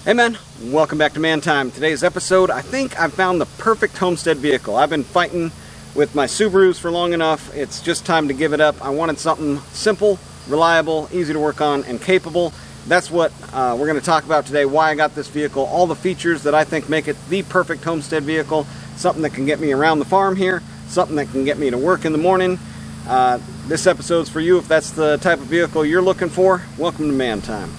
Hey man, welcome back to Man Time. Today's episode, I think I've found the perfect homestead vehicle. I've been fighting with my Subarus for long enough. It's just time to give it up. I wanted something simple, reliable, easy to work on, and capable. That's what we're going to talk about today, why I got this vehicle, all the features that I think make it the perfect homestead vehicle, something that can get me around the farm here, something that can get me to work in the morning. This episode's for you if that's the type of vehicle you're looking for. Welcome to Man Time.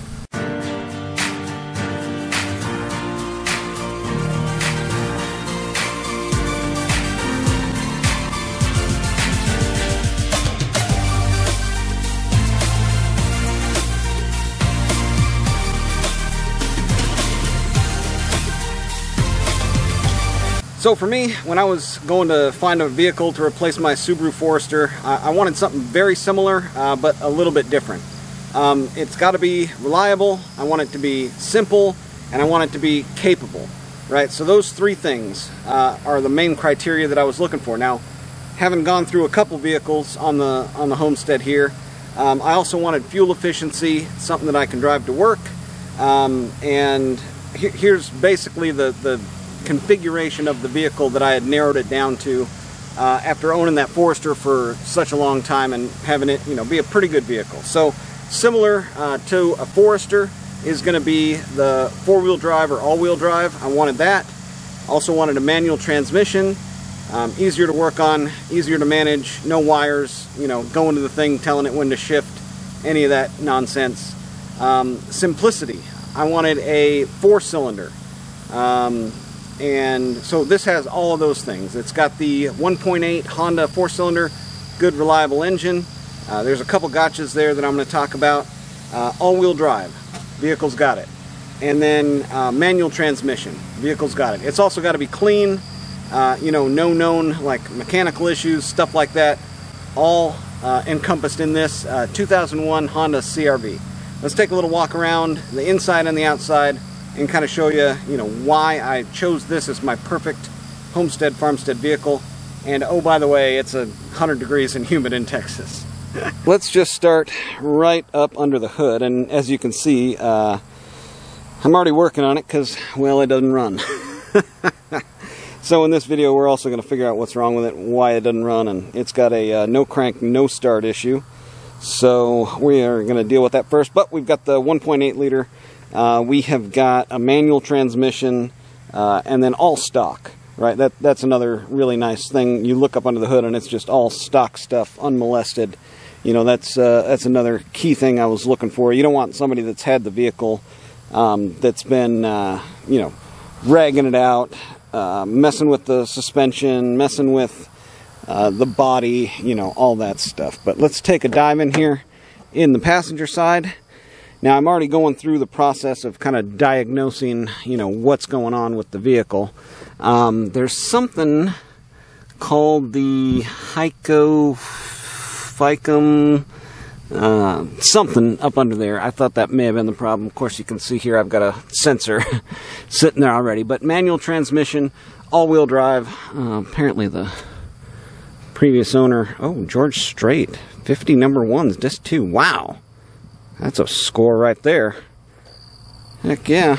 So for me, when I was going to find a vehicle to replace my Subaru Forester, I wanted something very similar, but a little bit different. It's got to be reliable, I want it to be simple, and I want it to be capable, right? So those three things are the main criteria that I was looking for. Now, having gone through a couple vehicles on the Homestead here, I also wanted fuel efficiency, something that I can drive to work, and here's basically the configuration of the vehicle that I had narrowed it down to after owning that Forester for such a long time and having it, be a pretty good vehicle. So similar to a Forester is going to be the four-wheel drive or all-wheel drive. I wanted that. Also wanted a manual transmission, easier to work on, easier to manage, no wires, going to the thing, telling it when to shift, any of that nonsense. Simplicity. I wanted a 4-cylinder. And so this has all of those things. It's got the 1.8 Honda 4-cylinder, good reliable engine. There's a couple gotchas there that I'm going to talk about. All-wheel drive, vehicle's got it. And then manual transmission, vehicle's got it. It's also got to be clean, no known like mechanical issues, stuff like that, all encompassed in this 2001 Honda CRV. Let's take a little walk around the inside and the outside and kind of show you, why I chose this as my perfect homestead farmstead vehicle. And oh, by the way, it's 100 degrees and humid in Texas. Let's just start right up under the hood, and as you can see, I'm already working on it because, well, it doesn't run. So in this video, we're also going to figure out what's wrong with it, why it doesn't run, and it's got a no crank, no start issue. So we are going to deal with that first, but we've got the 1.8 liter. We have got a manual transmission, and then all stock, right? That's another really nice thing. You look up under the hood and it's just all stock stuff, unmolested. That's another key thing I was looking for. You don't want somebody that's had the vehicle, that's been, ragging it out, messing with the suspension, messing with the body, all that stuff. But let's take a dive in here in the passenger side. Now, I'm already going through the process of kind of diagnosing, what's going on with the vehicle. There's something called the ficum, something up under there. I thought that may have been the problem. Of course, you can see here I've got a sensor sitting there already. But manual transmission, all-wheel drive. Apparently the previous owner, George Strait, 50 number ones, disc 2. Wow. That's a score right there. Heck yeah.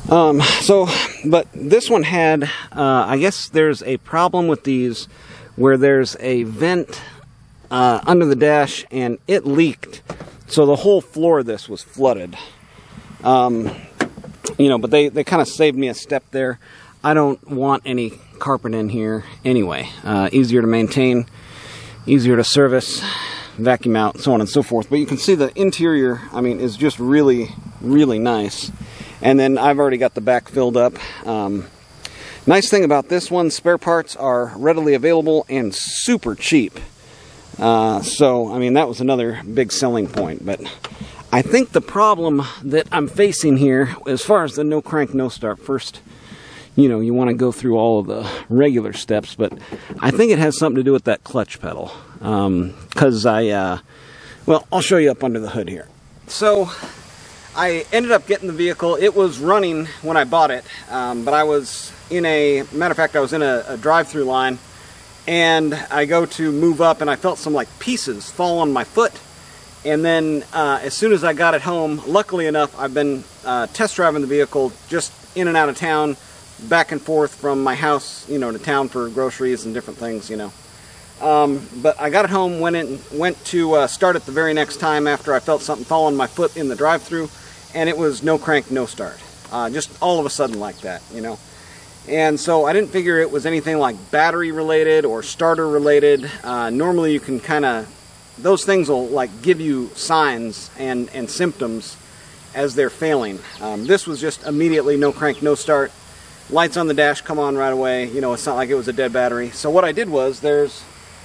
But this one had, I guess there's a problem with these where there's a vent under the dash and it leaked. So the whole floor of this was flooded. But they kind of saved me a step there. I don't want any carpet in here anyway. Easier to maintain, easier to service, vacuum out, so on and so forth. But you can see the interior, is just really, really nice. And then I've already got the back filled up. Nice thing about this one, spare parts are readily available and super cheap. That was another big selling point. But I think the problem that I'm facing here, as far as the no crank, no start, first, you want to go through all of the regular steps, but I think it has something to do with that clutch pedal. Because I'll show you up under the hood here. So I ended up getting the vehicle. It was running when I bought it, but I was in a drive-through line, and I go to move up, and I felt some pieces fall on my foot, And then as soon as I got it home, luckily enough, I've been test driving the vehicle just in and out of town, back and forth from my house, to town for groceries and different things, But I got it home, went to start it the very next time after I felt something fall on my foot in the drive-thru, and it was no crank, no start. Just all of a sudden like that, And so I didn't figure it was anything like battery related or starter related. Normally you can kind of, those things will like give you signs and symptoms as they're failing. This was just immediately no crank, no start. Lights on the dash come on right away. It's not like it was a dead battery. So what I did was, there's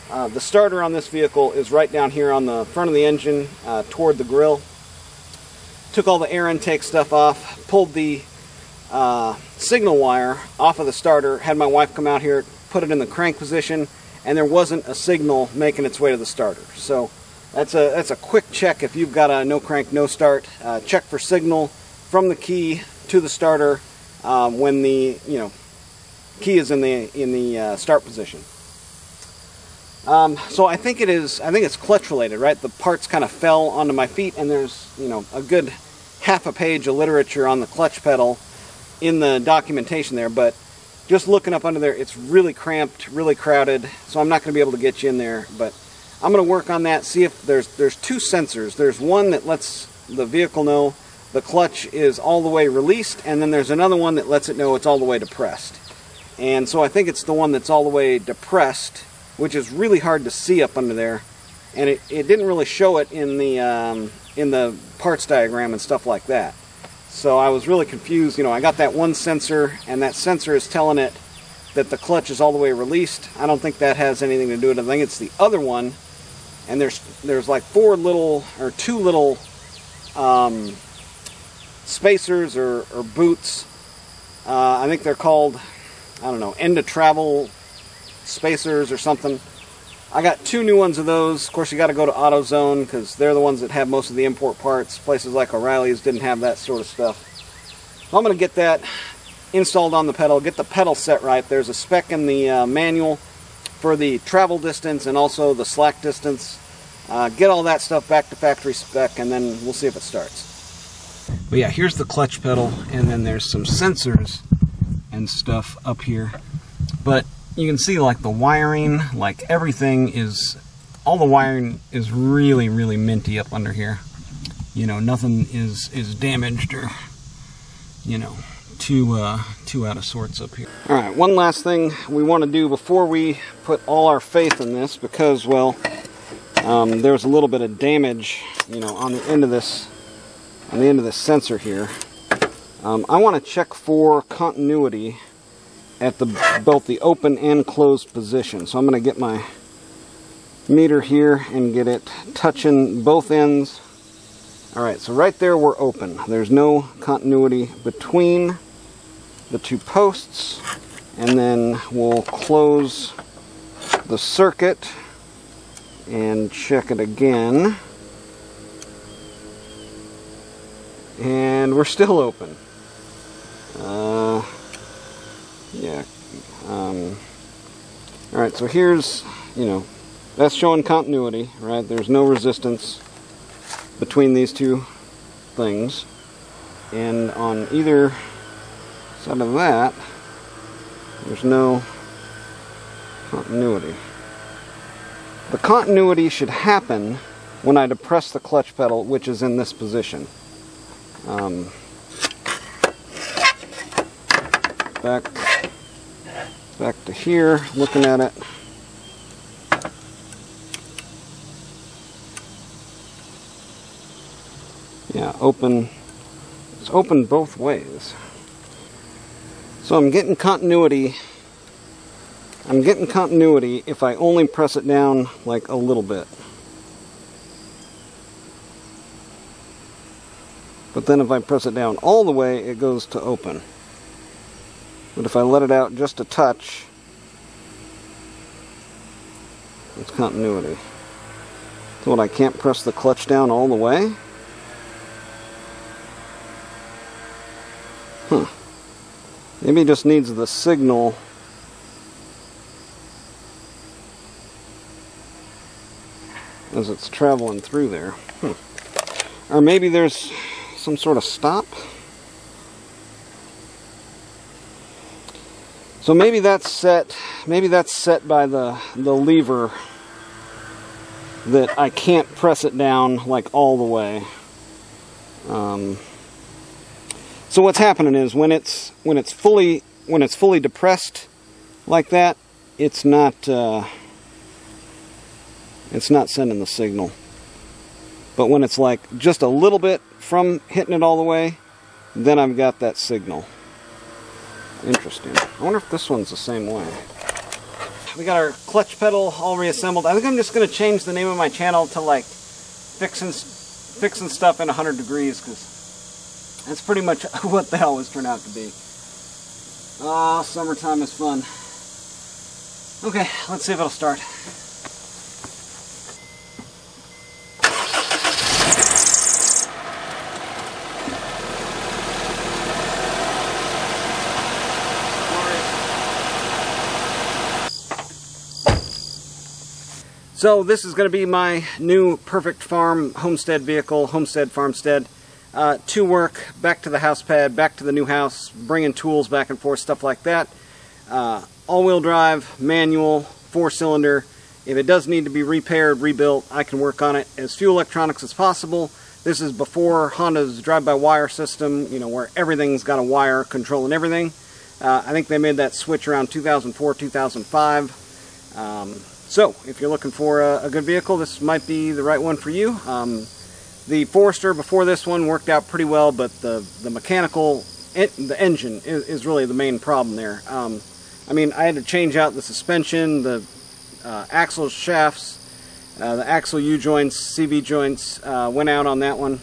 the starter on this vehicle is right down here on the front of the engine toward the grill. Took all the air intake stuff off, pulled the signal wire off of the starter, had my wife come out here, put it in the crank position, and there wasn't a signal making its way to the starter. So that's a quick check if you've got a no crank, no start. Check for signal from the key to the starter when the key is in the start position. So I think it's clutch related, right? The parts kind of fell onto my feet, and there's a good half a page of literature on the clutch pedal in the documentation there, but just looking up under there, it's really cramped, really crowded, so I'm not going to be able to get you in there. But I'm going to work on that, see if there's two sensors. There's one that lets the vehicle know the clutch is all the way released, and then there's another one that lets it know it's all the way depressed. And so I think it's the one that's all the way depressed, which is really hard to see up under there, and it didn't really show it in the parts diagram and stuff like that. So I was really confused. I got that one sensor, and that sensor is telling it that the clutch is all the way released. I don't think that has anything to do with it. I think it's the other one, and there's like two little spacers or boots. I think they're called, I don't know, end of travel spacers or something. I got two new ones of those. Of course, you got to go to AutoZone because they're the ones that have most of the import parts. Places like O'Reilly's didn't have that sort of stuff. So I'm going to get that installed on the pedal, get the pedal set right. There's a spec in the manual for the travel distance and also the slack distance. Get all that stuff back to factory spec, and then we'll see if it starts. But yeah, here's the clutch pedal, and then there's some sensors and stuff up here. But you can see like the wiring, like everything is, all the wiring is really, really minty up under here. Nothing is damaged or, too out of sorts up here. Alright, one last thing we want to do before we put all our faith in this, because, well, there's a little bit of damage, on the end of this sensor here. I want to check for continuity at both the open and closed position. So I'm going to get my meter here and get it touching both ends. Alright, so right there we're open. There's no continuity between the two posts. And then we'll close the circuit and check it again. And we're still open. Yeah. Alright, so here's, that's showing continuity, right? There's no resistance between these two things. And on either side of that, there's no continuity. The continuity should happen when I depress the clutch pedal, which is in this position. Back to here, looking at it. Yeah, open. It's open both ways. So I'm getting continuity. I'm getting continuity if I only press it down like a little bit. But then if I press it down all the way, it goes to open. But if I let it out just a touch, it's continuity. So what, I can't press the clutch down all the way? Maybe it just needs the signal as it's traveling through there. Or maybe there's some sort of stop. So maybe that's set. Maybe that's set by the lever, that I can't press it down like all the way. So what's happening is when it's fully depressed like that, it's not sending the signal. But when it's like just a little bit from hitting it all the way, then I've got that signal. Interesting. I wonder if this one's the same way. We got our clutch pedal all reassembled. I think I'm just going to change the name of my channel to like fixing stuff in 100 degrees, because that's pretty much what they always turn out to be. Oh, summertime is fun. Okay, let's see if it'll start. So this is going to be my new perfect farm homestead vehicle, Homestead Farmstead. To work, back to the house pad, back to the new house, bringing tools back and forth, stuff like that. All-wheel drive, manual, 4-cylinder. If it does need to be repaired, rebuilt, I can work on it. As few electronics as possible. This is before Honda's drive-by-wire system, you know, where everything's got a wire controlling everything. I think they made that switch around 2004, 2005. So, if you're looking for a good vehicle, this might be the right one for you. The Forester before this one worked out pretty well, but the mechanical, the engine is really the main problem there. I mean, I had to change out the suspension, the axle shafts, the axle U-joints, CV joints, went out on that one.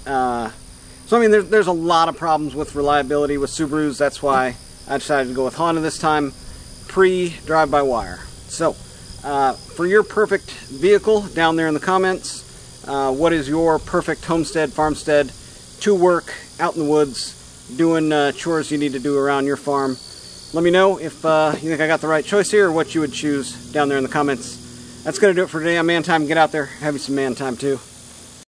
So, I mean, there's a lot of problems with reliability with Subarus. That's why I decided to go with Honda this time, pre-drive-by-wire. So, for your perfect vehicle, down there in the comments, what is your perfect homestead, farmstead, to work, out in the woods, doing chores you need to do around your farm. Let me know if you think I got the right choice here, or what you would choose down there in the comments. That's going to do it for today on Man Time. Get out there, have you some man time too.